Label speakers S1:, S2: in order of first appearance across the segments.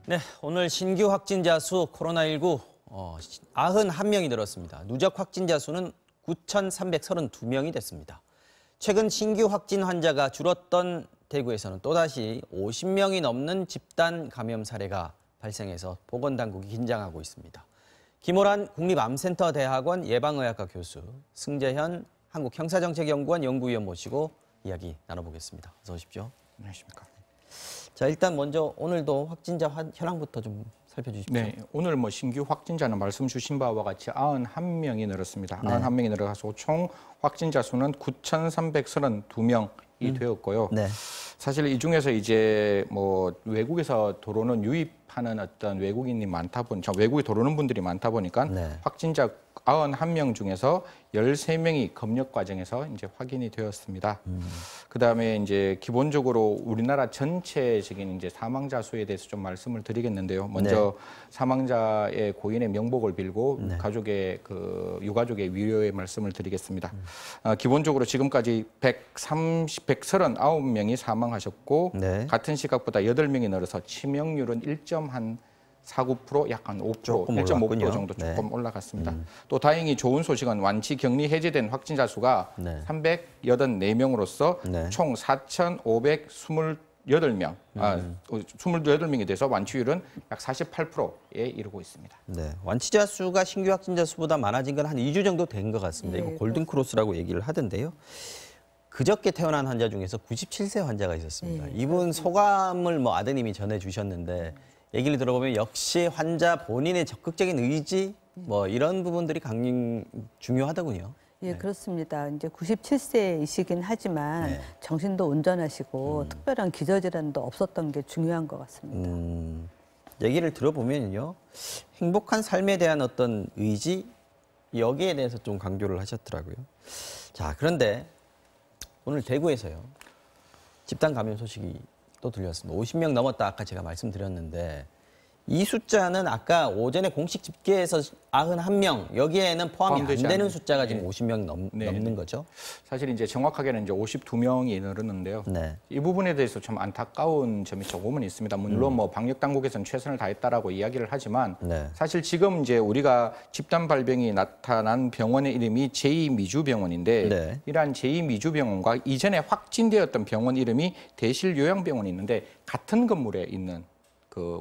S1: 네, 오늘 신규 확진자 수 코로나19 91명이 늘었습니다. 누적 확진자 수는 9,332명이 됐습니다. 최근 신규 확진 환자가 줄었던 대구에서는 또다시 50명이 넘는 집단 감염 사례가 발생해서 보건당국이 긴장하고 있습니다. 김호란 국립암센터 대학원 예방의학과 교수, 승재현 한국형사정책연구원 연구위원 모시고 이야기 나눠보겠습니다. 어서 오십시오.
S2: 안녕하십니까.
S1: 자, 일단 먼저 오늘도 확진자 현황부터 좀 살펴주십시오.
S2: 네, 오늘 신규 확진자는 말씀 주신 바와 같이 91명이 늘었습니다. 91명이 늘어서 총 확진자 수는 9,332명이 되었고요.
S1: 네.
S2: 사실 이 중에서 이제 외국에서 들어오는 유입하는 어떤 외국인이 많다 보니까 외국에 들어오는 분들이 많다 보니까 확진자 91명 중에서 13명이 검역 과정에서 이제 확인이 되었습니다. 그다음에 이제 기본적으로 우리나라 전체적인 이제 사망자 수에 대해서 좀 말씀을 드리겠는데요. 먼저 사망자의 고인의 명복을 빌고 가족의 유가족의 위로의 말씀을 드리겠습니다. 기본적으로 지금까지 139명이 사망하셨고 같은 시각보다 8명이 늘어서 치명률은 1.49%, 약 한 5%, 1.5% 정도 조금 올라갔습니다. 또 다행히 좋은 소식은 완치 격리 해제된 확진자 수가 384명으로서 총 4,528명, 28명이 돼서 완치율은 약 48%에 이르고 있습니다.
S1: 네, 완치자 수가 신규 확진자 수보다 많아진 건 한 2주 정도 된 것 같습니다. 이거 골든크로스라고 얘기를 하던데요. 그저께 태어난 환자 중에서 97세 환자가 있었습니다. 이분 소감을 아드님이 전해주셨는데 얘기를 들어보면 역시 환자 본인의 적극적인 의지 이런 부분들이 중요하더군요.
S3: 예, 그렇습니다. 이제 97세이시긴 하지만 정신도 온전하시고 특별한 기저질환도 없었던 게 중요한 것 같습니다.
S1: 얘기를 들어보면요, 행복한 삶에 대한 어떤 의지 여기에 대해서 좀 강조를 하셨더라고요. 자, 그런데 오늘 대구에서요, 집단 감염 소식이 또 들렸습니다. 50명 넘었다 아까 제가 말씀드렸는데 이 숫자는 아까 오전에 공식 집계에서 91명, 여기에는 포함이 안 되는 숫자가 지금 50명 넘는 거죠?
S2: 사실 이제 정확하게는 이제 52명이 늘었는데요. 이 부분에 대해서 좀 안타까운 점이 조금은 있습니다. 물론 방역 당국에서는 최선을 다했다라고 이야기를 하지만 사실 지금 이제 우리가 집단 발병이 나타난 병원의 이름이 제2미주병원인데 이러한 제2미주병원과 이전에 확진되었던 병원 이름이 대실요양병원이 있는데 같은 건물에 있는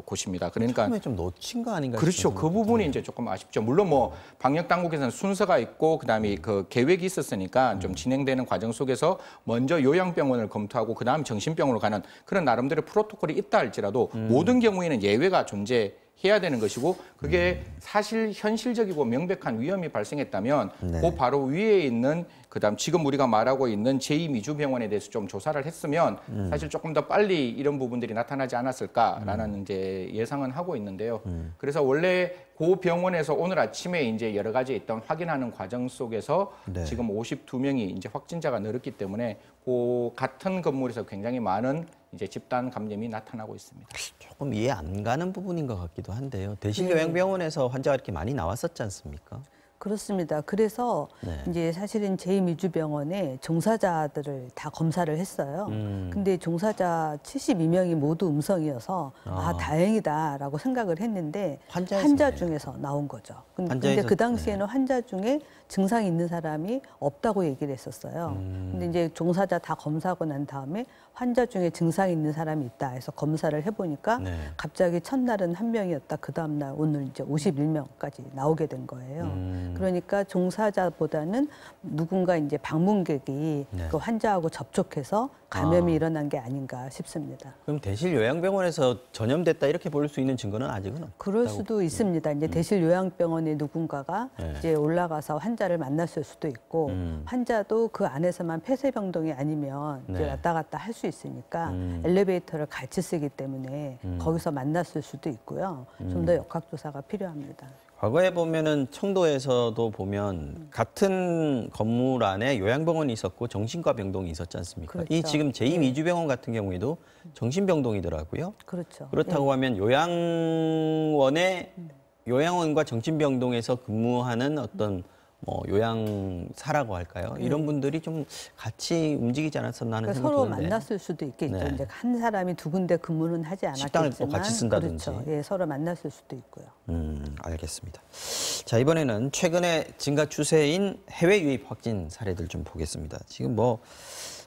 S2: 곳입니다. 그러니까
S1: 처음에 좀 놓친 거 아닌가?
S2: 그렇죠. 그 부분이 이제 조금 아쉽죠. 물론 방역 당국에서는 순서가 있고 그다음에 계획이 있었으니까 좀 진행되는 과정 속에서 먼저 요양병원을 검토하고 그다음 정신병원으로 가는 그런 나름대로 프로토콜이 있다 할지라도 모든 경우에는 예외가 존재해야 되는 것이고 그게 사실 현실적이고 명백한 위험이 발생했다면 그 바로 위에 있는 그다음 지금 우리가 말하고 있는 제2미주병원에 대해서 좀 조사를 했으면 사실 조금 더 빨리 이런 부분들이 나타나지 않았을까라는 이제 예상은 하고 있는데요. 그래서 원래 그 병원에서 오늘 아침에 이제 여러 가지 있던 확인하는 과정 속에서 지금 52명이 이제 확진자가 늘었기 때문에 그 같은 건물에서 굉장히 많은 이제 집단 감염이 나타나고 있습니다.
S1: 조금 이해 안 가는 부분인 것 같기도 한데요. 대실요양병원에서 환자가 이렇게 많이 나왔었지 않습니까?
S3: 그렇습니다. 그래서 이제 사실은 제2미주병원에 종사자들을 다 검사를 했어요. 근데 종사자 72명이 모두 음성이어서 다행이다라고 생각을 했는데 환자 중에서 나온 거죠. 근데 그 당시에는 환자 중에 증상이 있는 사람이 없다고 얘기를 했었어요. 근데 이제 종사자 다 검사하고 난 다음에 환자 중에 증상이 있는 사람이 있다 해서 검사를 해보니까 갑자기 첫날은 1명이었다. 그 다음날 오늘 이제 51명까지 나오게 된 거예요. 그러니까 종사자보다는 누군가 이제 방문객이 그 환자하고 접촉해서 감염이 일어난 게 아닌가 싶습니다.
S1: 그럼 대실요양병원에서 전염됐다 이렇게 볼 수 있는 증거는 아직은 없다고?
S3: 그럴 수도 있습니다. 이제 대실요양병원에 누군가가 이제 올라가서 환자를 만났을 수도 있고 환자도 그 안에서만 폐쇄병동이 아니면 이제 왔다 갔다 할 수 있으니까 엘리베이터를 같이 쓰기 때문에 거기서 만났을 수도 있고요. 좀 더 역학조사가 필요합니다.
S1: 과거에 보면은 청도에서도 보면 같은 건물 안에 요양병원이 있었고 정신과 병동이 있었지 않습니까?
S3: 그렇죠.
S1: 이 지금 제2미주병원 같은 경우에도 정신병동이더라고요.
S3: 그렇죠.
S1: 그렇다고 하면 요양원과 정신병동에서 근무하는 어떤 뭐 요양사라고 할까요? 이런 분들이 좀 같이 움직이지 않았었나 하는
S3: 그러니까
S1: 생각이
S3: 서로
S1: 드는데.
S3: 만났을 수도 있겠죠.
S1: 네.
S3: 이제 한 사람이 두 군데 근무는 하지 않았겠지만
S1: 식당을 또 같이 쓴다든지.
S3: 그렇죠. 예, 서로 만났을 수도 있고요.
S1: 알겠습니다. 자, 이번에는 최근에 증가 추세인 해외 유입 확진 사례들 좀 보겠습니다. 지금 뭐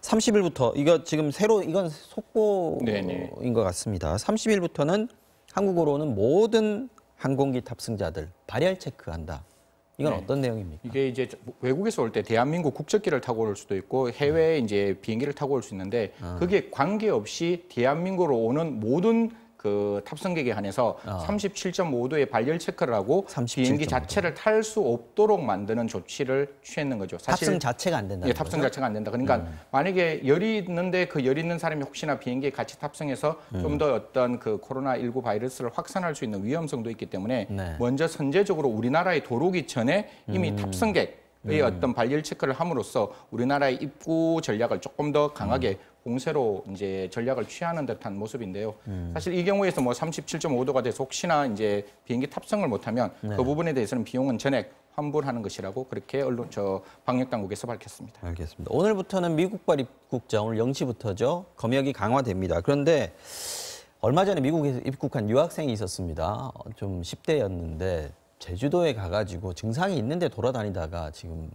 S1: 30일부터 이거 지금 새로 이건 속보인
S2: 네네.
S1: 것 같습니다. 30일부터는 한국으로 오는 모든 항공기 탑승자들 발열 체크한다. 이건
S2: 네.
S1: 어떤 내용입니까?
S2: 이게 이제 외국에서 올 때 대한민국 국적기를 타고 올 수도 있고 해외 이제 비행기를 타고 올 수 있는데 그게 관계없이 대한민국으로 오는 모든 그 탑승객에 한해서 37.5도의 발열 체크를 하고
S1: 37.5도.
S2: 비행기 자체를 탈 수 없도록 만드는 조치를 취했는 거죠.
S1: 탑승 자체가 안 된다.
S2: 예, 탑승 자체가 안 된다. 그러니까 만약에 열이 있는데 그 열 있는 사람이 혹시나 비행기에 같이 탑승해서 좀 더 어떤 그 코로나19 바이러스를 확산할 수 있는 위험성도 있기 때문에
S1: 네.
S2: 먼저 선제적으로 우리나라에 들어오기 전에 이미 탑승객의 어떤 발열 체크를 함으로써 우리나라의 입구 전략을 조금 더 강하게 공세로 이제 전략을 취하는 듯한 모습인데요. 사실 이 경우에서 뭐 37.5도가 돼서 혹시나 이제 비행기 탑승을 못하면 그 부분에 대해서는 비용은 전액 환불하는 것이라고 그렇게 방역 당국에서 밝혔습니다.
S1: 알겠습니다. 오늘부터는 미국발 입국자 오늘 0시부터죠. 검역이 강화됩니다. 그런데 얼마 전에 미국에서 입국한 유학생이 있었습니다. 좀 10대였는데 제주도에 가가지고 증상이 있는데 돌아다니다가 지금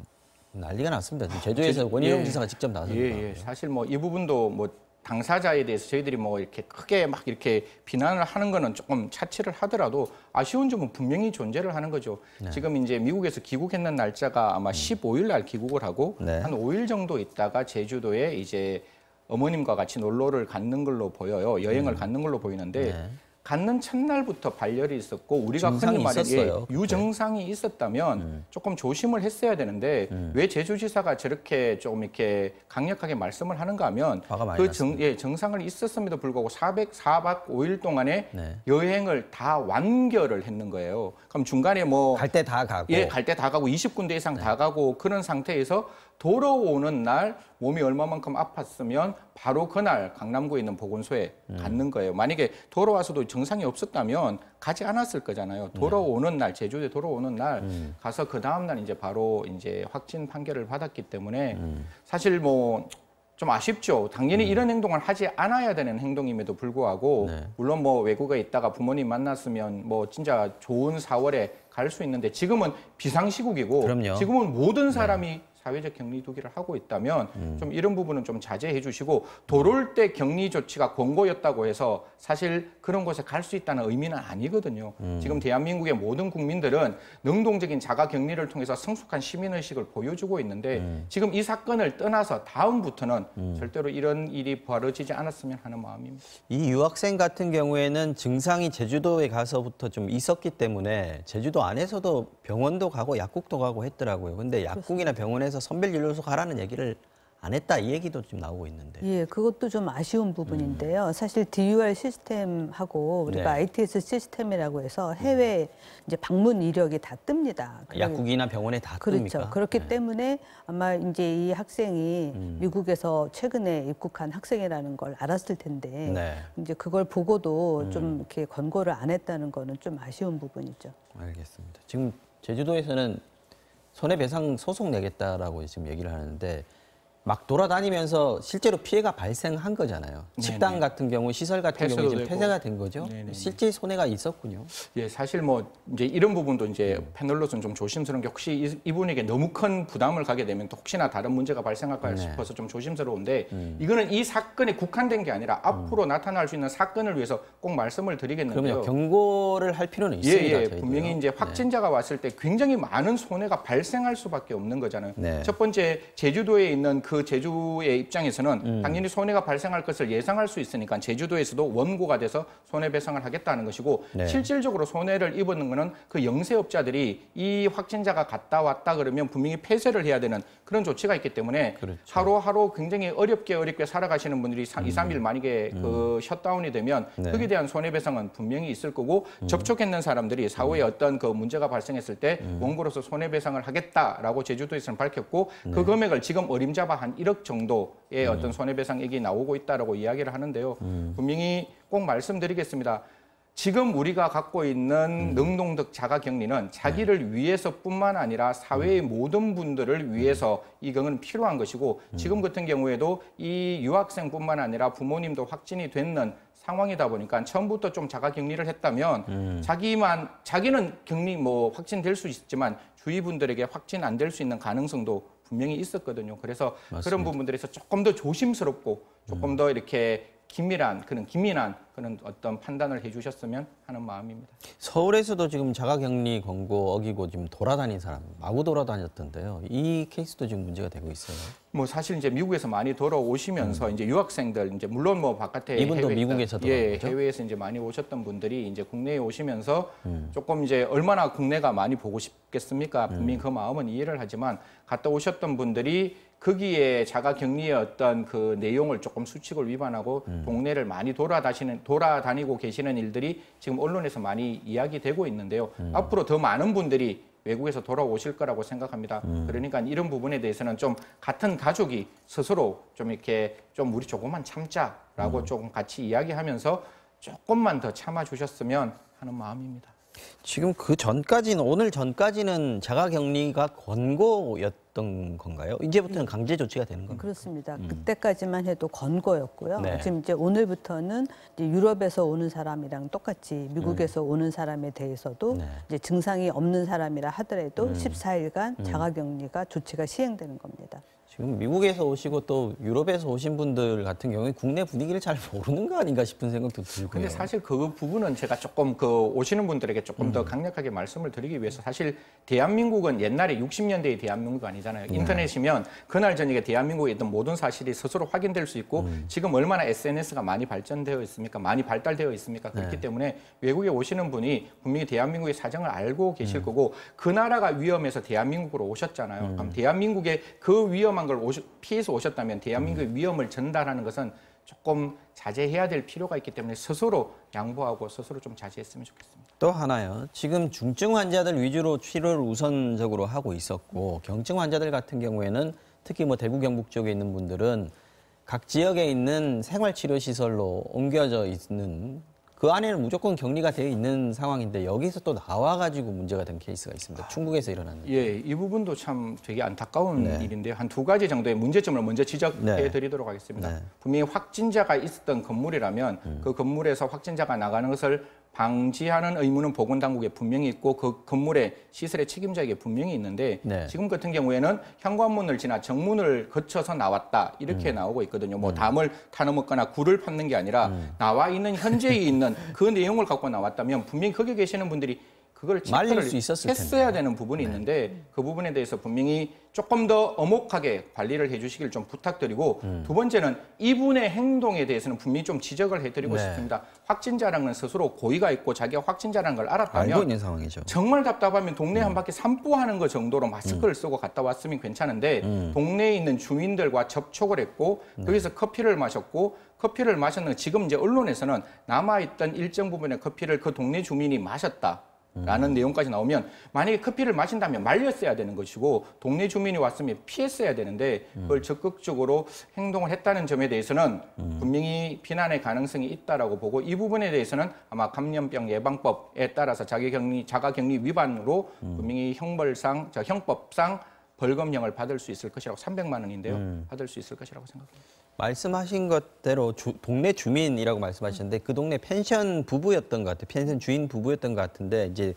S1: 난리가 났습니다. 지금 제주에서 원희룡 지사가 직접 나섰습니다.
S2: 예. 사실 뭐 이 부분도 뭐 당사자에 대해서 저희들이 뭐 이렇게 크게 막 이렇게 비난을 하는 거는 조금 차치를 하더라도 아쉬운 점은 분명히 존재를 하는 거죠.
S1: 네.
S2: 지금 이제 미국에서 귀국했는 날짜가 아마 15일 날 귀국을 하고
S1: 네.
S2: 한 5일 정도 있다가 제주도에 이제 어머님과 같이 놀러를 갔는 걸로 보여요. 여행을 갔는 걸로 보이는데
S1: 네.
S2: 갔는 첫날부터 발열이 있었고 우리가
S1: 증상이
S2: 흔히 말하는
S1: 있었어요,
S2: 유증상이 있었다면 조금 조심을 했어야 되는데 왜 제주지사가 저렇게 좀 이렇게 강력하게 말씀을 하는가 하면
S1: 화가 많이 났습니다.
S2: 증상을 있었음에도 불구하고 4박 5일 동안에
S1: 네.
S2: 여행을 다 완결을 했는 거예요. 그럼 중간에 뭐
S1: 갈 때 다 가고.
S2: 예, 갈 때 다 가고 20군데 이상 다 가고 그런 상태에서 돌아오는 날 몸이 얼마만큼 아팠으면 바로 그날 강남구에 있는 보건소에 갔는 거예요. 만약에 돌아와서도 증상이 없었다면 가지 않았을 거잖아요. 돌아오는 날, 제주도에 돌아오는 날 가서 그 다음 날 이제 바로 이제 확진 판결을 받았기 때문에 사실 뭐 좀 아쉽죠. 당연히 이런 행동을 하지 않아야 되는 행동임에도 불구하고
S1: 네.
S2: 물론 뭐 외국에 있다가 부모님 만났으면 뭐 진짜 좋은 4월에 갈 수 있는데 지금은 비상시국이고
S1: 그럼요.
S2: 지금은 모든 사람이 사회적 격리 두기를 하고 있다면 좀 이런 부분은 좀 자제해 주시고 돌아올 때 격리 조치가 권고였다고 해서 사실 그런 곳에 갈 수 있다는 의미는 아니거든요. 지금 대한민국의 모든 국민들은 능동적인 자가 격리를 통해서 성숙한 시민의식을 보여주고 있는데 지금 이 사건을 떠나서 다음부터는 절대로 이런 일이 벌어지지 않았으면 하는 마음입니다.
S1: 이 유학생 같은 경우에는 증상이 제주도에 가서부터 좀 있었기 때문에 제주도 안에서도 병원도 가고 약국도 가고 했더라고요. 근데 약국이나 병원에서 선별진료소 가라는 얘기를 안 했다 이 얘기도 좀 나오고 있는데.
S3: 예, 그것도 좀 아쉬운 부분인데요. 사실 DUR 시스템하고 우리가
S1: 네.
S3: ITS 시스템이라고 해서 해외 이제 방문 이력이 다 뜹니다.
S1: 약국이나 병원에 다
S3: 그렇죠.
S1: 뜹니까?
S3: 그렇기
S1: 네.
S3: 때문에 아마 이제 이 학생이 미국에서 최근에 입국한 학생이라는 걸 알았을 텐데
S1: 네.
S3: 이제 그걸 보고도 좀 이렇게 권고를 안 했다는 거는 좀 아쉬운 부분이죠.
S1: 알겠습니다. 지금 제주도에서는 손해배상 소송 내겠다라고 지금 얘기를 하는데 막 돌아다니면서 실제로 피해가 발생한 거잖아요. 식당 같은 경우, 시설 같은 경우 지금 폐쇄가 된 거죠.
S2: 네네네.
S1: 실제 손해가 있었군요.
S2: 예, 사실 뭐 이제 이런 부분도 이제 패널로서는 좀 조심스러운 게 혹시 이분에게 너무 큰 부담을 가게 되면 또 혹시나 다른 문제가 발생할까
S1: 네.
S2: 싶어서 좀 조심스러운데 이거는 이 사건에 국한된 게 아니라 앞으로 나타날 수 있는 사건을 위해서 꼭 말씀을 드리겠는데요.
S1: 그럼요. 경고를 할 필요는 있습니다.
S2: 예,
S1: 저희도요.
S2: 분명히 이제 확진자가 왔을 때 굉장히 많은 손해가 발생할 수밖에 없는 거잖아요.
S1: 네.
S2: 첫 번째 제주도에 있는 그 제주의 입장에서는 당연히 손해가 발생할 것을 예상할 수 있으니까 제주도에서도 원고가 돼서 손해배상을 하겠다는 것이고
S1: 네.
S2: 실질적으로 손해를 입는 거는 그 영세업자들이 이 확진자가 갔다 왔다 그러면 분명히 폐쇄를 해야 되는 그런 조치가 있기 때문에
S1: 그렇죠.
S2: 하루하루 굉장히 어렵게 살아가시는 분들이 2, 3일 만약에 그 셧다운이 되면
S1: 네.
S2: 거기에 대한 손해배상은 분명히 있을 거고 접촉했는 사람들이 사후에 어떤 그 문제가 발생했을 때 원고로서 손해배상을 하겠다라고 제주도에서는 밝혔고 그 금액을 지금 어림잡아 한 1억 정도의 어떤 손해배상액이 나오고 있다라고 이야기를 하는데요. 분명히 꼭 말씀드리겠습니다. 지금 우리가 갖고 있는 능동적 자가격리는 자기를 위해서뿐만 아니라 사회의 모든 분들을 위해서 이 경우는 필요한 것이고 지금 같은 경우에도 이 유학생뿐만 아니라 부모님도 확진이 됐는 상황이다 보니까 처음부터 좀 자가격리를 했다면 자기는 격리 확진될 수 있지만 주위 분들에게 확진 안 될 수 있는 가능성도 분명히 있었거든요. 그래서
S1: 맞습니다.
S2: 그런 부분들에서 조금 더 조심스럽고 조금 더 이렇게 기민한 그런 어떤 판단을 해주셨으면 하는 마음입니다.
S1: 서울에서도 지금 자가격리 권고 어기고 지금 돌아다닌 사람 마구 돌아다녔던데요. 이 케이스도 지금 문제가 되고 있어요.
S2: 사실 이제 미국에서 많이 돌아오시면서 이제 유학생들 이제 물론 바깥에
S1: 이분도 미국에서 돌아온 거죠?
S2: 해외에서 이제 많이 오셨던 분들이 이제 국내에 오시면서 조금 이제 얼마나 국내가 많이 보고 싶겠습니까? 분명히 그 마음은 이해를 하지만 갔다 오셨던 분들이 거기에 자가격리의 어떤 그 내용을 조금 수칙을 위반하고 동네를 많이 돌아다니고 계시는 일들이 지금 언론에서 많이 이야기되고 있는데요. 앞으로 더 많은 분들이 외국에서 돌아오실 거라고 생각합니다. 그러니까 이런 부분에 대해서는 좀 같은 가족이 스스로 좀 이렇게 좀 우리 조금만 참자라고 조금 같이 이야기하면서 조금만 더 참아주셨으면 하는 마음입니다.
S1: 지금 오늘 전까지는 자가격리가 권고였던 건가요? 이제부터는 강제 조치가 되는 건가요?
S3: 그렇습니다. 그때까지만 해도 권고였고요.
S1: 네.
S3: 지금 이제 오늘부터는 이제 유럽에서 오는 사람이랑 똑같이 미국에서 오는 사람에 대해서도
S1: 네.
S3: 이제 증상이 없는 사람이라 하더라도 14일간 자가격리가 조치가 시행되는 겁니다.
S1: 지금 미국에서 오시고 또 유럽에서 오신 분들 같은 경우에 국내 분위기를 잘 모르는 거 아닌가 싶은 생각도 들고요.
S2: 근데 사실 그 부분은 제가 조금 오시는 분들에게 조금 더 강력하게 말씀을 드리기 위해서 사실 대한민국은 옛날에 60년대의 대한민국 아니잖아요. 인터넷이면 그날 저녁에 대한민국에 있던 모든 사실이 스스로 확인될 수 있고 지금 얼마나 SNS가 많이 발전되어 있습니까? 많이 발달되어 있습니까? 그렇기 때문에 외국에 오시는 분이 분명히 대한민국의 사정을 알고 계실 거고 그 나라가 위험해서 대한민국으로 오셨잖아요. 그럼 대한민국의 그 위험한 걸 피해서 오셨다면 대한민국의 위험을 전달하는 것은 조금 자제해야 될 필요가 있기 때문에 스스로 양보하고 스스로 좀 자제했으면 좋겠습니다.
S1: 또 하나요. 지금 중증 환자들 위주로 치료를 우선적으로 하고 있었고 경증 환자들 같은 경우에는 특히 대구 경북 쪽에 있는 분들은 각 지역에 있는 생활치료시설로 옮겨져 있는 그 안에는 무조건 격리가 되어 있는 상황인데 여기서 또 나와가지고 문제가 된 케이스가 있습니다. 충북에서 일어났는데.
S2: 예, 이 부분도 참 되게 안타까운 일인데요. 한 두 가지 정도의 문제점을 먼저 지적해 드리도록 하겠습니다. 분명히 확진자가 있었던 건물이라면 그 건물에서 확진자가 나가는 것을 방지하는 의무는 보건당국에 분명히 있고 그 건물의 시설의 책임자에게 분명히 있는데 지금 같은 경우에는 현관문을 지나 정문을 거쳐서 나왔다 이렇게 나오고 있거든요. 담을 타넘었거나 굴을 팠는 게 아니라 나와 있는 현재에 있는 그 내용을 갖고 나왔다면 분명히 거기 계시는 분들이 그걸 체크를 했어야 되는 부분이 있는데 그 부분에 대해서 분명히 조금 더 엄혹하게 관리를 해주시길 좀 부탁드리고 두 번째는 이분의 행동에 대해서는 분명히 좀 지적을 해드리고 싶습니다. 확진자라는 건 스스로 고의가 있고 자기가 확진자라는 걸 알았다면
S1: 알고 있는 상황이죠.
S2: 정말 답답하면 동네 한 바퀴 산보하는 것 정도로 마스크를 쓰고 갔다 왔으면 괜찮은데 동네에 있는 주민들과 접촉을 했고 거기서 커피를 마셨고 커피를 마셨는데 지금 이제 언론에서는 남아있던 일정 부분의 커피를 그 동네 주민이 마셨다. 라는 내용까지 나오면 만약에 커피를 마신다면 말렸어야 되는 것이고 동네 주민이 왔으면 피했어야 되는데 그걸 적극적으로 행동을 했다는 점에 대해서는 분명히 비난의 가능성이 있다라고 보고 이 부분에 대해서는 아마 감염병 예방법에 따라서 자가격리 위반으로 분명히 형법상 벌금형을 받을 수 있을 것이라고 300만 원인데요. 받을 수 있을 것이라고 생각합니다.
S1: 말씀하신 것대로 동네 주민이라고 말씀하셨는데 그 동네 펜션 부부였던 것 같아요. 펜션 주인 부부였던 것 같은데 이제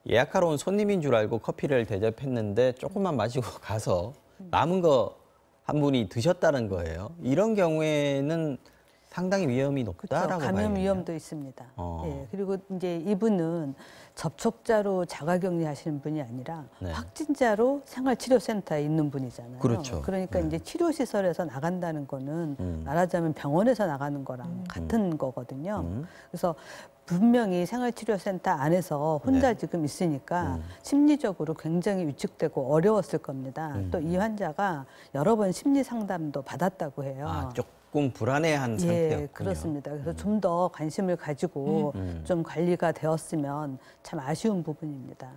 S1: 예약하러 온 손님인 줄 알고 커피를 대접했는데 조금만 마시고 가서 남은 거 한 분이 드셨다는 거예요. 이런 경우에는 상당히 위험이 높다라고 봐요.
S3: 감염 위험도 있습니다. 예, 그리고 이제 이분은 접촉자로 자가격리 하시는 분이 아니라 확진자로 생활치료센터에 있는 분이잖아요.
S1: 그렇죠.
S3: 그러니까 이제 치료시설에서 나간다는 거는 말하자면 병원에서 나가는 거랑 같은 거거든요. 그래서 분명히 생활치료센터 안에서 혼자 지금 있으니까 심리적으로 굉장히 위축되고 어려웠을 겁니다. 또 이 환자가 여러 번 심리 상담도 받았다고 해요.
S1: 조금 불안해한 상태였군요.
S3: 예, 그렇습니다. 그래서 좀 더 관심을 가지고 좀 관리가 되었으면 참 아쉬운 부분입니다.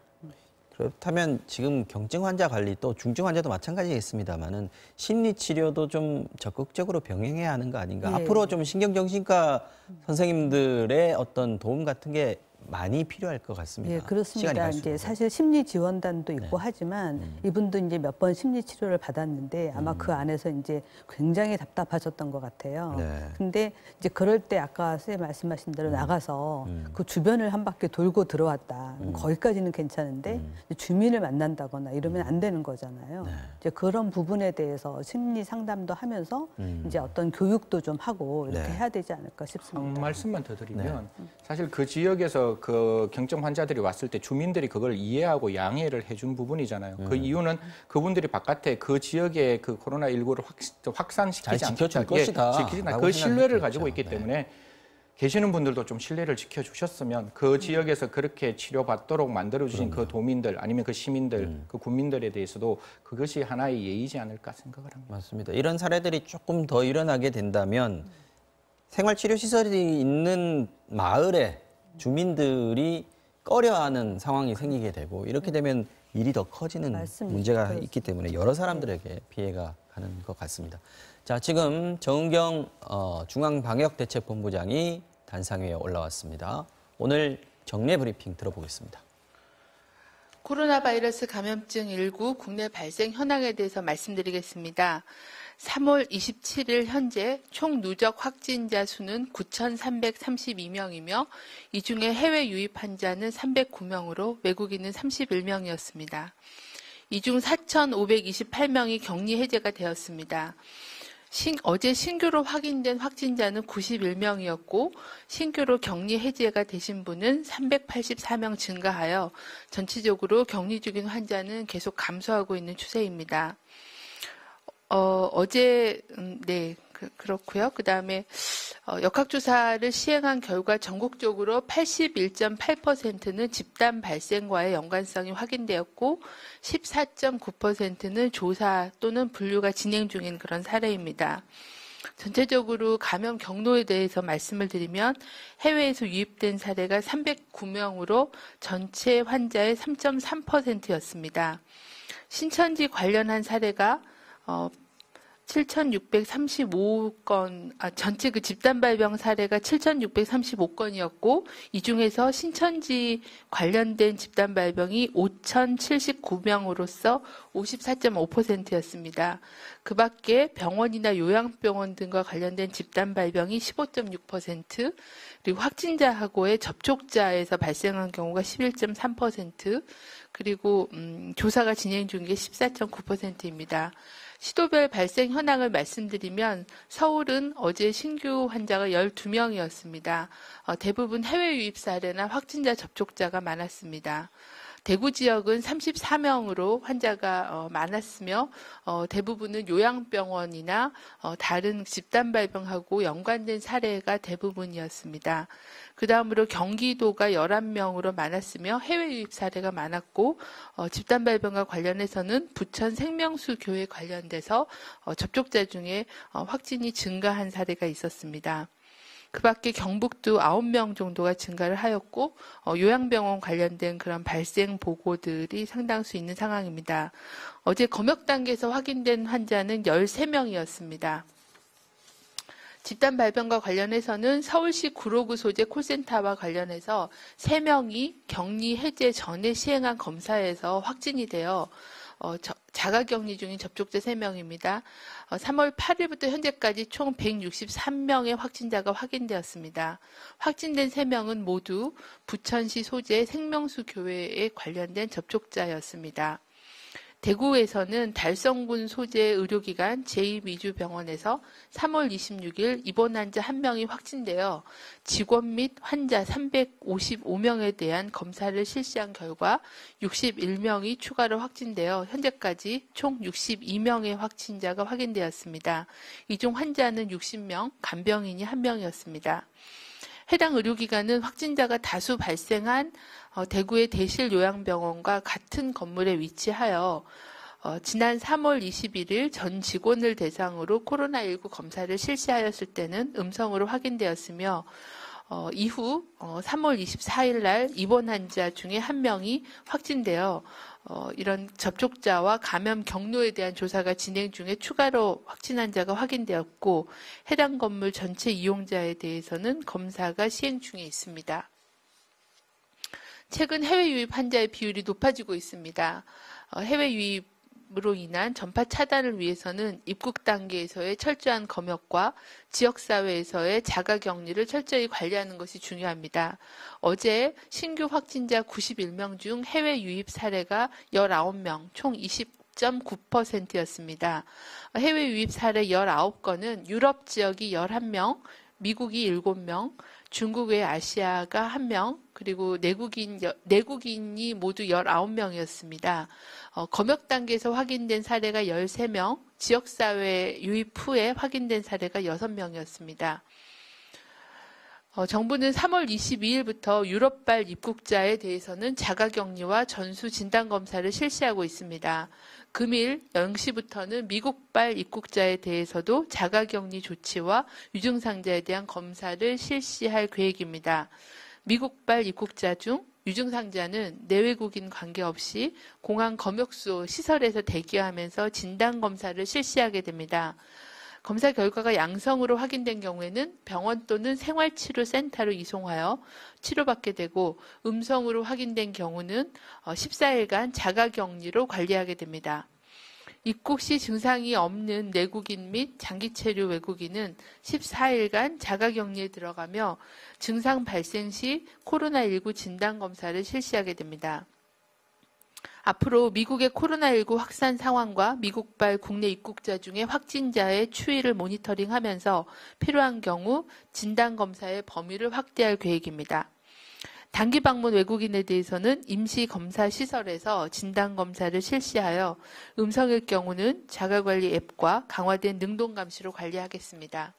S1: 그렇다면 지금 경증 환자 관리 또 중증 환자도 마찬가지겠습니다만은 심리 치료도 좀 적극적으로 병행해야 하는 거 아닌가?
S3: 예.
S1: 앞으로 좀 신경정신과 선생님들의 어떤 도움 같은 게 많이 필요할 것 같습니다.
S3: 예, 그렇습니다.
S1: 시간이
S3: 이제
S1: 갈수록.
S3: 사실 심리 지원단도 있고 하지만 이분도 이제 몇 번 심리 치료를 받았는데 아마 그 안에서 이제 굉장히 답답하셨던 것 같아요.
S1: 네.
S3: 근데 이제 그럴 때 아까 선생님 말씀하신 대로 나가서 그 주변을 한 바퀴 돌고 들어왔다. 거기까지는 괜찮은데 이제 주민을 만난다거나 이러면 안 되는 거잖아요. 이제 그런 부분에 대해서 심리 상담도 하면서 이제 어떤 교육도 좀 하고 이렇게
S1: 네.
S3: 해야 되지 않을까
S2: 한
S3: 싶습니다.
S2: 말씀만 더 드리면 사실 그 지역에서 그 경증 환자들이 왔을 때 주민들이 그걸 이해하고 양해를 해준 부분이잖아요. 그 이유는 그분들이 바깥에 그 지역의 그 코로나19를 확산시키지
S1: 잘 지켜줄 것이다
S2: 지키지나
S1: 라고
S2: 그 신뢰를
S1: 생각했겠죠.
S2: 가지고 있기
S1: 네.
S2: 때문에 계시는 분들도 좀 신뢰를 지켜주셨으면 그 지역에서 그렇게 치료받도록 만들어주신 그 도민들 아니면 그 시민들, 그 국민들에 대해서도 그것이 하나의 예의지 않을까 생각을 합니다.
S1: 맞습니다. 이런 사례들이 조금 더 일어나게 된다면 생활치료시설이 있는 마을에 주민들이 꺼려하는 상황이 생기게 되고 이렇게 되면 일이 더 커지는
S3: 맞습니다.
S1: 문제가
S3: 그렇습니다.
S1: 있기 때문에 여러 사람들에게 피해가 가는 것 같습니다. 자, 지금 정은경 중앙방역대책본부장이 단상위에 올라왔습니다. 오늘 정례 브리핑 들어보겠습니다.
S4: 코로나 바이러스 감염증 19 국내 발생 현황에 대해서 말씀드리겠습니다. 3월 27일 현재 총 누적 확진자 수는 9,332명이며 이 중에 해외 유입 환자는 309명으로 외국인은 31명이었습니다. 이 중 4,528명이 격리 해제가 되었습니다. 어제 신규로 확인된 확진자는 91명이었고 신규로 격리 해제가 되신 분은 384명 증가하여 전체적으로 격리 중인 환자는 계속 감소하고 있는 추세입니다. 네, 그렇고요. 그 다음에 역학조사를 시행한 결과 전국적으로 81.8%는 집단 발생과의 연관성이 확인되었고 14.9%는 조사 또는 분류가 진행 중인 그런 사례입니다. 전체적으로 감염 경로에 대해서 말씀을 드리면 해외에서 유입된 사례가 309명으로 전체 환자의 3.3%였습니다. 신천지 관련한 사례가 7,635건, 전체 그 집단 발병 사례가 7,635건이었고, 이 중에서 신천지 관련된 집단 발병이 5,079명으로서 54.5%였습니다. 그 밖에 병원이나 요양병원 등과 관련된 집단 발병이 15.6%, 그리고 확진자하고의 접촉자에서 발생한 경우가 11.3%, 그리고 조사가 진행 중인 게 14.9%입니다. 시도별 발생 현황을 말씀드리면 서울은 어제 신규 환자가 12명이었습니다. 대부분 해외 유입 사례나 확진자 접촉자가 많았습니다. 대구 지역은 34명으로 환자가 많았으며 대부분은 요양병원이나 다른 집단 발병하고 연관된 사례가 대부분이었습니다. 그 다음으로 경기도가 11명으로 많았으며 해외 유입 사례가 많았고 집단 발병과 관련해서는 부천 생명수 교회 관련돼서 접촉자 중에 확진이 증가한 사례가 있었습니다. 그 밖에 경북도 9명 정도가 증가를 하였고 요양병원 관련된 그런 발생 보고들이 상당수 있는 상황입니다. 어제 검역 단계에서 확인된 환자는 13명이었습니다. 집단 발병과 관련해서는 서울시 구로구 소재 콜센터와 관련해서 3명이 격리 해제 전에 시행한 검사에서 확진이 되어 자가격리 중인 접촉자 3명입니다. 3월 8일부터 현재까지 총 163명의 확진자가 확인되었습니다. 확진된 3명은 모두 부천시 소재 생명수 교회에 관련된 접촉자였습니다. 대구에서는 달성군 소재 의료기관 제2미주병원에서 3월 26일 입원 환자 1명이 확진되어 직원 및 환자 355명에 대한 검사를 실시한 결과 61명이 추가로 확진되어 현재까지 총 62명의 확진자가 확인되었습니다. 이 중 환자는 60명, 간병인이 1명이었습니다. 해당 의료기관은 확진자가 다수 발생한 대구의 대실요양병원과 같은 건물에 위치하여 지난 3월 21일 전 직원을 대상으로 코로나19 검사를 실시하였을 때는 음성으로 확인되었으며 이후 3월 24일 날 입원 환자 중에 한 명이 확진되어 이런 접촉자와 감염 경로에 대한 조사가 진행 중에 추가로 확진 환자가 확인되었고 해당 건물 전체 이용자에 대해서는 검사가 시행 중에 있습니다. 최근 해외 유입 환자의 비율이 높아지고 있습니다. 해외 유입으로 인한 전파 차단을 위해서는 입국 단계에서의 철저한 검역과 지역사회에서의 자가격리를 철저히 관리하는 것이 중요합니다. 어제 신규 확진자 91명 중 해외 유입 사례가 19명, 총 20.9%였습니다. 해외 유입 사례 19건은 유럽 지역이 11명, 미국이 7명, 중국 외 아시아가 1명, 그리고 내국인이 모두 19명이었습니다. 검역 단계에서 확인된 사례가 13명, 지역사회 유입 후에 확인된 사례가 6명이었습니다. 정부는 3월 22일부터 유럽발 입국자에 대해서는 자가격리와 전수 진단검사를 실시하고 있습니다. 금일 0시부터는 미국발 입국자에 대해서도 자가격리 조치와 유증상자에 대한 검사를 실시할 계획입니다. 미국발 입국자 중 유증상자는 내외국인 관계없이 공항 검역소 시설에서 대기하면서 진단검사를 실시하게 됩니다. 검사 결과가 양성으로 확인된 경우에는 병원 또는 생활치료센터로 이송하여 치료받게 되고 음성으로 확인된 경우는 14일간 자가격리로 관리하게 됩니다. 입국 시 증상이 없는 내국인 및 장기체류 외국인은 14일간 자가격리에 들어가며 증상 발생 시 코로나19 진단검사를 실시하게 됩니다. 앞으로 미국의 코로나19 확산 상황과 미국발 국내 입국자 중에 확진자의 추이를 모니터링하면서 필요한 경우 진단검사의 범위를 확대할 계획입니다. 단기 방문 외국인에 대해서는 임시검사시설에서 진단검사를 실시하여 음성일 경우는 자가관리 앱과 강화된 능동감시로 관리하겠습니다.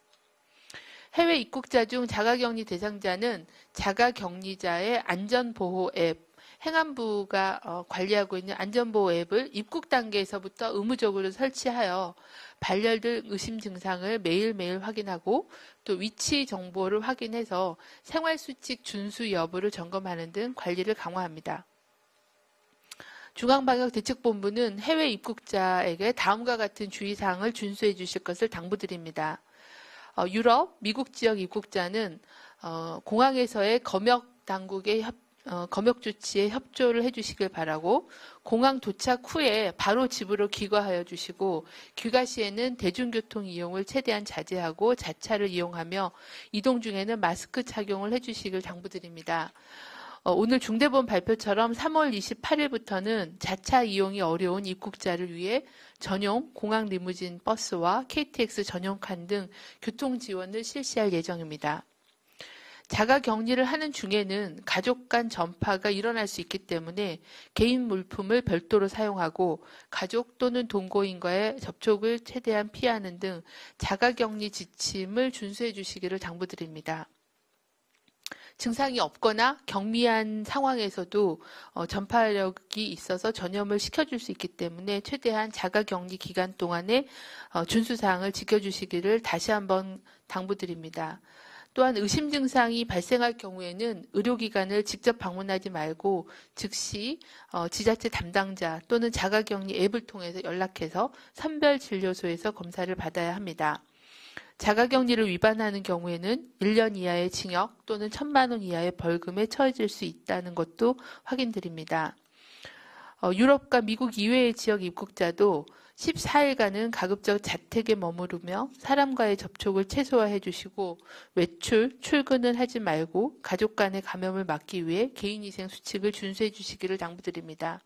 S4: 해외 입국자 중 자가격리 대상자는 자가격리자의 안전보호 앱, 행안부가 관리하고 있는 안전보호 앱을 입국 단계에서부터 의무적으로 설치하여 발열등 의심 증상을 매일매일 확인하고 또 위치 정보를 확인해서 생활수칙 준수 여부를 점검하는 등 관리를 강화합니다. 중앙방역대책본부는 해외 입국자에게 다음과 같은 주의사항을 준수해 주실 것을 당부드립니다. 유럽, 미국 지역 입국자는 공항에서의 검역 당국의 검역 조치에 협조를 해주시길 바라고 공항 도착 후에 바로 집으로 귀가하여 주시고 귀가 시에는 대중교통 이용을 최대한 자제하고 자차를 이용하며 이동 중에는 마스크 착용을 해주시길 당부드립니다. 오늘 중대본 발표처럼 3월 28일부터는 자차 이용이 어려운 입국자를 위해 전용 공항 리무진 버스와 KTX 전용칸 등 교통 지원을 실시할 예정입니다. 자가격리를 하는 중에는 가족 간 전파가 일어날 수 있기 때문에 개인 물품을 별도로 사용하고 가족 또는 동거인과의 접촉을 최대한 피하는 등 자가격리 지침을 준수해 주시기를 당부드립니다. 증상이 없거나 경미한 상황에서도 전파력이 있어서 전염을 시켜줄 수 있기 때문에 최대한 자가격리 기간 동안에 준수사항을 지켜주시기를 다시 한번 당부드립니다. 또한 의심 증상이 발생할 경우에는 의료기관을 직접 방문하지 말고 즉시 지자체 담당자 또는 자가격리 앱을 통해서 연락해서 선별진료소에서 검사를 받아야 합니다. 자가격리를 위반하는 경우에는 1년 이하의 징역 또는 1,000만 원 이하의 벌금에 처해질 수 있다는 것도 확인드립니다. 유럽과 미국 이외의 지역 입국자도 14일간은 가급적 자택에 머무르며 사람과의 접촉을 최소화해 주시고 외출, 출근은 하지 말고 가족 간의 감염을 막기 위해 개인위생 수칙을 준수해 주시기를 당부드립니다.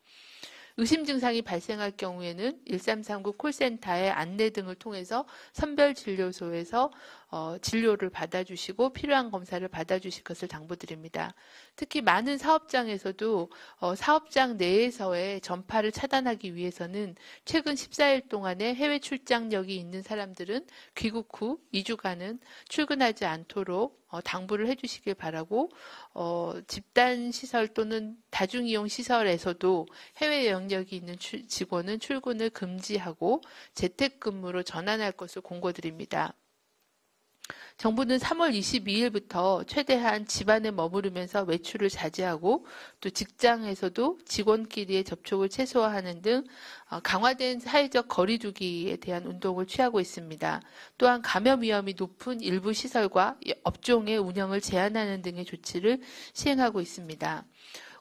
S4: 의심 증상이 발생할 경우에는 1339 콜센터의 안내 등을 통해서 선별진료소에서 진료를 받아주시고 필요한 검사를 받아주실 것을 당부드립니다. 특히 많은 사업장에서도 사업장 내에서의 전파를 차단하기 위해서는 최근 14일 동안의 해외 출장력이 있는 사람들은 귀국 후 2주간은 출근하지 않도록 당부를 해주시길 바라고 집단시설 또는 다중이용시설에서도 해외 영역이 있는 직원은 출근을 금지하고 재택근무로 전환할 것을 공고드립니다. 정부는 3월 22일부터 최대한 집안에 머무르면서 외출을 자제하고 또 직장에서도 직원끼리의 접촉을 최소화하는 등 강화된 사회적 거리두기에 대한 운동을 취하고 있습니다. 또한 감염 위험이 높은 일부 시설과 업종의 운영을 제한하는 등의 조치를 시행하고 있습니다.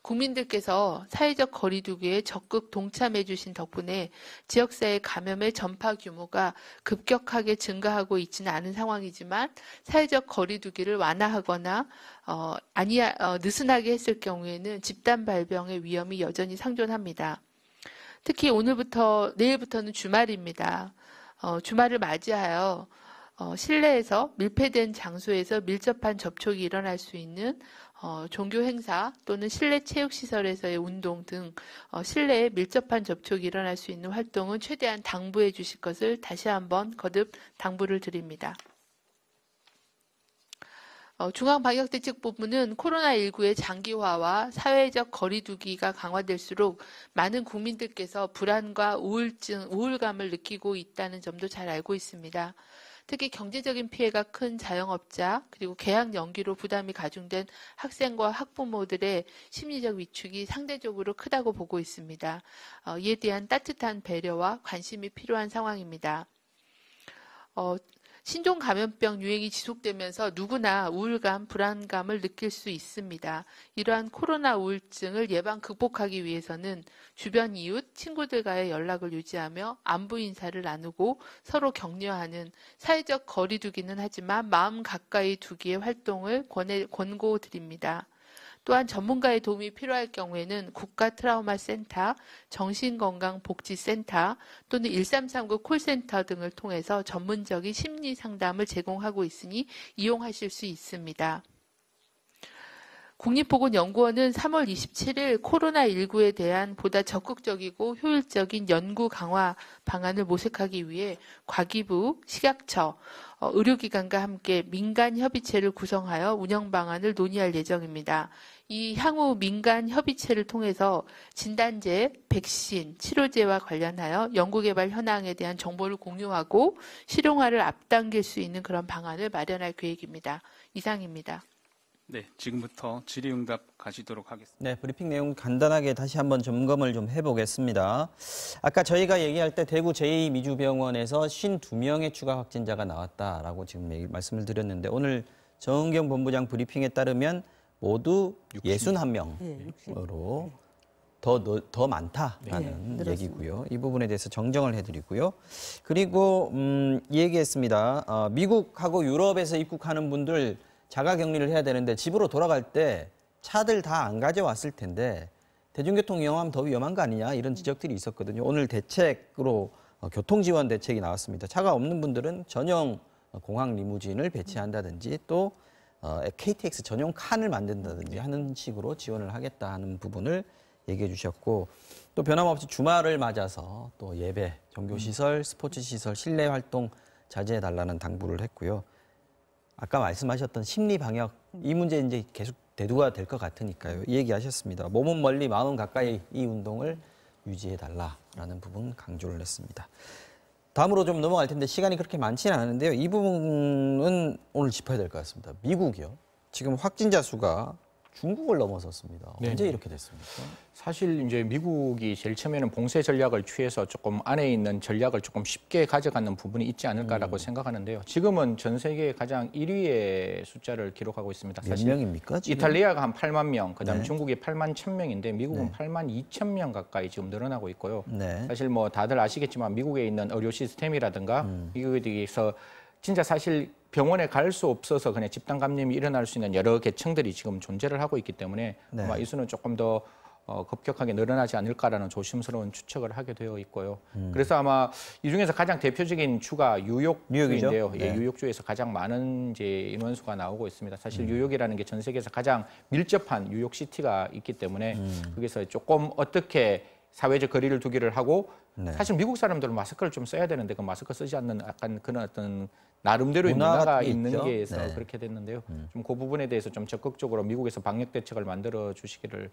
S4: 국민들께서 사회적 거리두기에 적극 동참해 주신 덕분에 지역사회 감염의 전파 규모가 급격하게 증가하고 있지는 않은 상황이지만 사회적 거리두기를 완화하거나 느슨하게 했을 경우에는 집단 발병의 위험이 여전히 상존합니다. 특히 오늘부터 내일부터는 주말입니다. 주말을 맞이하여 실내에서 밀폐된 장소에서 밀접한 접촉이 일어날 수 있는 종교 행사 또는 실내 체육시설에서의 운동 등 실내에 밀접한 접촉이 일어날 수 있는 활동은 최대한 당부해 주실 것을 다시 한번 거듭 당부를 드립니다. 중앙방역대책본부는 코로나19의 장기화와 사회적 거리두기가 강화될수록 많은 국민들께서 불안과 우울감을 느끼고 있다는 점도 잘 알고 있습니다. 특히 경제적인 피해가 큰 자영업자 그리고 개학 연기로 부담이 가중된 학생과 학부모들의 심리적 위축이 상대적으로 크다고 보고 있습니다. 이에 대한 따뜻한 배려와 관심이 필요한 상황입니다. 신종 감염병 유행이 지속되면서 누구나 우울감, 불안감을 느낄 수 있습니다. 이러한 코로나 우울증을 예방 극복하기 위해서는 주변 이웃, 친구들과의 연락을 유지하며 안부 인사를 나누고 서로 격려하는 사회적 거리두기는 하지만 마음 가까이 두기의 활동을 권고드립니다. 또한 전문가의 도움이 필요할 경우에는 국가 트라우마 센터, 정신건강복지센터 또는 1339 콜센터 등을 통해서 전문적인 심리 상담을 제공하고 있으니 이용하실 수 있습니다. 국립보건연구원은 3월 27일 코로나19에 대한 보다 적극적이고 효율적인 연구 강화 방안을 모색하기 위해 과기부, 식약처, 의료기관과 함께 민간협의체를 구성하여 운영 방안을 논의할 예정입니다. 이 향후 민간협의체를 통해서 진단제, 백신, 치료제와 관련하여 연구개발 현황에 대한 정보를 공유하고 실용화를 앞당길 수 있는 그런 방안을 마련할 계획입니다. 이상입니다.
S5: 네, 지금부터 질의응답 가시도록 하겠습니다.
S1: 네, 브리핑 내용 간단하게 다시 한번 점검을 좀 해보겠습니다. 아까 저희가 얘기할 때 대구 제2미주병원에서 52명의 추가 확진자가 나왔다라고 지금 말씀을 드렸는데 오늘 정은경 본부장 브리핑에 따르면 모두 61명으로 더 많다라는 얘기고요. 이 부분에 대해서 정정을 해드리고요. 그리고 얘기했습니다. 미국하고 유럽에서 입국하는 분들 자가격리를 해야 되는데 집으로 돌아갈 때 차들 다 안 가져왔을 텐데 대중교통 이용하면 더 위험한 거 아니냐 이런 지적들이 있었거든요. 오늘 대책으로 교통지원 대책이 나왔습니다. 차가 없는 분들은 전용 공항 리무진을 배치한다든지 또 KTX 전용 칸을 만든다든지 하는 식으로 지원을 하겠다 하는 부분을 얘기해 주셨고 또 변함없이 주말을 맞아서 또 예배, 종교시설, 스포츠시설, 실내 활동 자제해달라는 당부를 했고요. 아까 말씀하셨던 심리 방역 이 문제 이제 계속 대두가 될 것 같으니까요. 이 얘기하셨습니다. 몸은 멀리 마음은 가까이 이 운동을 유지해달라라는 부분 강조를 했습니다. 다음으로 좀 넘어갈 텐데 시간이 그렇게 많지는 않은데요. 이 부분은 오늘 짚어야 될 것 같습니다. 미국이요. 지금 확진자 수가 중국을 넘어섰습니다. 언제 이렇게 됐습니까?
S2: 사실 이제 미국이 제일 처음에는 봉쇄 전략을 취해서 조금 안에 있는 전략을 조금 쉽게 가져가는 부분이 있지 않을까라고 생각하는데요. 지금은 전 세계 가장 1위의 숫자를 기록하고 있습니다.
S1: 몇 명입니까? 지금?
S2: 이탈리아가 한 8만 명, 그다음 중국이 8만 1,000명인데 미국은 8만 2천 명 가까이 지금 늘어나고 있고요. 사실 뭐 다들 아시겠지만 미국에 있는 의료 시스템이라든가 미국에서 진짜 사실 병원에 갈 수 없어서 그냥 집단 감염이 일어날 수 있는 여러 계층들이 지금 존재를 하고 있기 때문에 아마 이 수는 조금 더 급격하게 늘어나지 않을까라는 조심스러운 추측을 하게 되어 있고요. 그래서 아마 이 중에서 가장 대표적인 주가 뉴욕주인데요. 예, 뉴욕주에서 가장 많은 이제 인원수가 나오고 있습니다. 사실 뉴욕이라는 게 전 세계에서 가장 밀접한 뉴욕시티가 있기 때문에 거기서 조금 어떻게 사회적 거리를 두기를 하고 사실 미국 사람들은 마스크를 좀 써야 되는데 그 마스크 쓰지 않는 약간 그런 어떤 나름대로의 문화가 있는 게 있어서 그렇게 됐는데요. 좀 그 부분에 대해서 좀 적극적으로 미국에서 방역 대책을 만들어 주시기를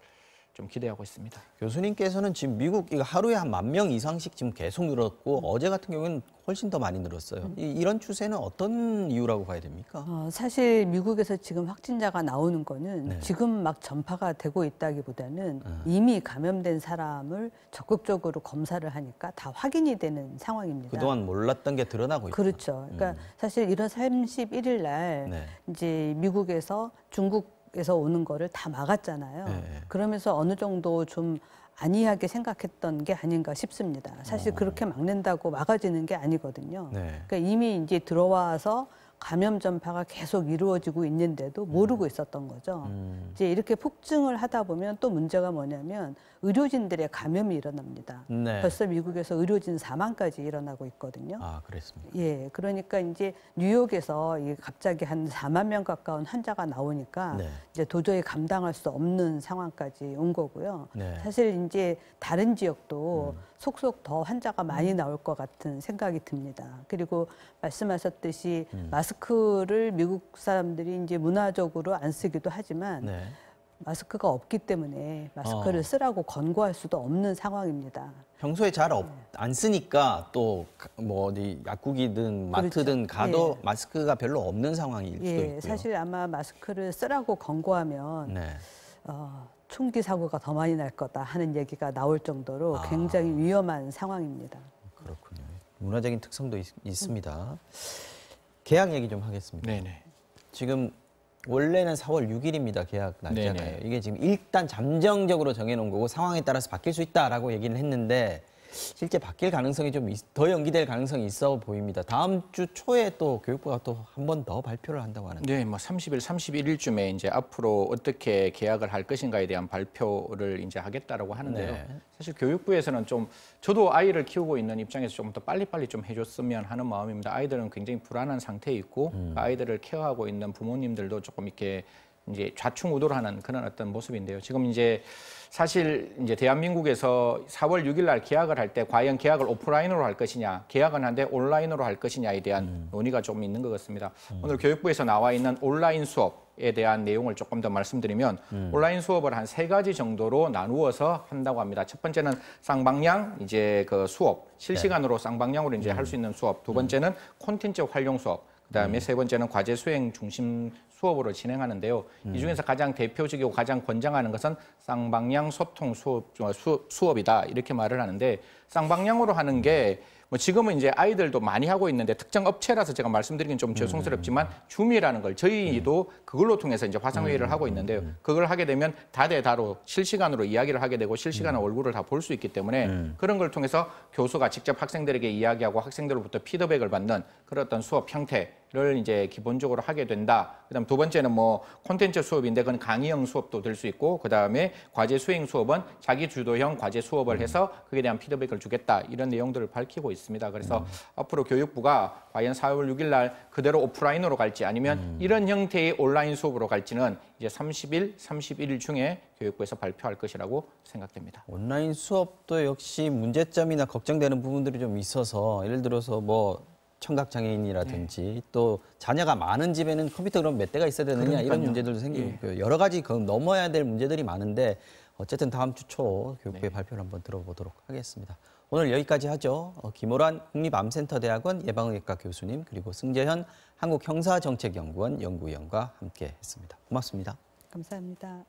S2: 좀 기대하고 있습니다.
S1: 교수님께서는 지금 미국 이거 하루에 한 10,000명 이상씩 지금 계속 늘었고 어제 같은 경우는 훨씬 더 많이 늘었어요. 이런 추세는 어떤 이유라고 봐야 됩니까?
S3: 사실 미국에서 지금 확진자가 나오는 거는
S1: 네.
S3: 지금 막 전파가 되고 있다기보다는 이미 감염된 사람을 적극적으로 검사를 하니까 다 확인이 되는 상황입니다.
S1: 그동안 몰랐던 게 드러나고 있죠.
S3: 그렇죠. 그러니까 사실 1월 31일 날
S1: 네.
S3: 이제 미국에서 중국에서 오는 거를 다 막았잖아요.
S1: 네.
S3: 그러면서 어느 정도 좀 안이하게 생각했던 게 아닌가 싶습니다. 사실 그렇게 막는다고 막아지는 게 아니거든요.
S1: 네.
S3: 그러니까 이미 이제 들어와서 감염 전파가 계속 이루어지고 있는데도 모르고 있었던 거죠. 이제 이렇게 폭증을 하다 보면 또 문제가 뭐냐면 의료진들의 감염이 일어납니다.
S1: 네.
S3: 벌써 미국에서 의료진 사망까지 일어나고 있거든요.
S1: 아, 그랬습니다.
S3: 예, 그러니까 이제 뉴욕에서 갑자기 한 4만 명 가까운 환자가 나오니까
S1: 네.
S3: 이제 도저히 감당할 수 없는 상황까지 온 거고요.
S1: 네.
S3: 사실 이제 다른 지역도 속속 더 환자가 많이 나올 것 같은 생각이 듭니다. 그리고 말씀하셨듯이 마스크를 미국 사람들이 이제 문화적으로 안 쓰기도 하지만
S1: 네.
S3: 마스크가 없기 때문에 마스크를 쓰라고 권고할 수도 없는 상황입니다.
S1: 평소에 잘 안 쓰니까 또 뭐 어디 약국이든 마트든
S3: 그렇죠.
S1: 가도 마스크가 별로 없는 상황일 수도 있고요.
S3: 사실 아마 마스크를 쓰라고 권고하면
S1: 네.
S3: 총기 사고가 더 많이 날 거다 하는 얘기가 나올 정도로 굉장히 위험한 상황입니다.
S1: 그렇군요. 문화적인 특성도 있습니다. 계약 얘기 좀 하겠습니다.
S2: 네네.
S1: 지금 원래는 4월 6일입니다. 계약 날짜가요.
S2: 네네.
S1: 이게 지금 일단 잠정적으로 정해놓은 거고 상황에 따라서 바뀔 수 있다라고 얘기를 했는데 실제 바뀔 가능성이 좀 더 연기될 가능성이 있어 보입니다. 다음 주 초에 또 교육부가 또 한 번 더 발표를 한다고 하는데.
S2: 네, 뭐 30일, 31일쯤에 이제 앞으로 어떻게 계약을 할 것인가에 대한 발표를 이제 하겠다라고 하는데요.
S1: 네.
S2: 사실 교육부에서는 좀 저도 아이를 키우고 있는 입장에서 좀 더 빨리빨리 좀 해줬으면 하는 마음입니다. 아이들은 굉장히 불안한 상태에 있고 그 아이들을 케어하고 있는 부모님들도 조금 이렇게 이제 좌충우돌하는 그런 어떤 모습인데요. 지금 이제 사실 이제 대한민국에서 4월 6일 날 계약을 할 때 과연 계약을 오프라인으로 할 것이냐, 계약은 한데 온라인으로 할 것이냐에 대한 논의가 좀 있는 것 같습니다. 오늘 교육부에서 나와 있는 온라인 수업에 대한 내용을 조금 더 말씀드리면 온라인 수업을 한 3가지 정도로 나누어서 한다고 합니다. 첫 번째는 쌍방향 이제 그 수업, 실시간으로 쌍방향으로 이제 할 수 있는 수업. 두 번째는 콘텐츠 활용 수업. 그다음에 세 번째는 과제 수행 중심 수업으로 진행하는데요. 이 중에서 가장 대표적이고 가장 권장하는 것은 쌍방향 소통 수업이다 이렇게 말을 하는데 쌍방향으로 하는 게 뭐 지금은 이제 아이들도 많이 하고 있는데 특정 업체라서 제가 말씀드리긴 좀 죄송스럽지만 줌이라는 걸 저희도 그걸로 통해서 이제 화상회의를 하고 있는데요. 그걸 하게 되면 다대다로 실시간으로 이야기를 하게 되고 실시간 얼굴을 다 볼 수 있기 때문에 그런 걸 통해서 교수가 직접 학생들에게 이야기하고 학생들로부터 피드백을 받는 그런 어떤 수업 형태를 이제 기본적으로 하게 된다. 그다음 두 번째는 뭐 콘텐츠 수업인데 그건 강의형 수업도 될 수 있고 그다음에 과제 수행 수업은 자기 주도형 과제 수업을 해서 그에 대한 피드백을 주겠다. 이런 내용들을 밝히고 있습니다. 그래서 앞으로 교육부가 과연 4월 6일 날 그대로 오프라인으로 갈지 아니면 이런 형태의 온라인 수업으로 갈지는 이제 30일, 31일 중에 교육부에서 발표할 것이라고 생각됩니다.
S1: 온라인 수업도 역시 문제점이나 걱정되는 부분들이 좀 있어서 예를 들어서 뭐 청각장애인이라든지 또 자녀가 많은 집에는 컴퓨터 그럼 몇 대가 있어야 되느냐 이런 문제들도 생기고 여러 가지 넘어야 될 문제들이 많은데 어쨌든 다음 주 초 교육부의 발표를 한번 들어보도록 하겠습니다. 오늘 여기까지 하죠. 김호란 국립암센터대학원 예방의학과 교수님 그리고 승재현 한국형사정책연구원 연구위원과 함께 했습니다. 고맙습니다.
S3: 감사합니다.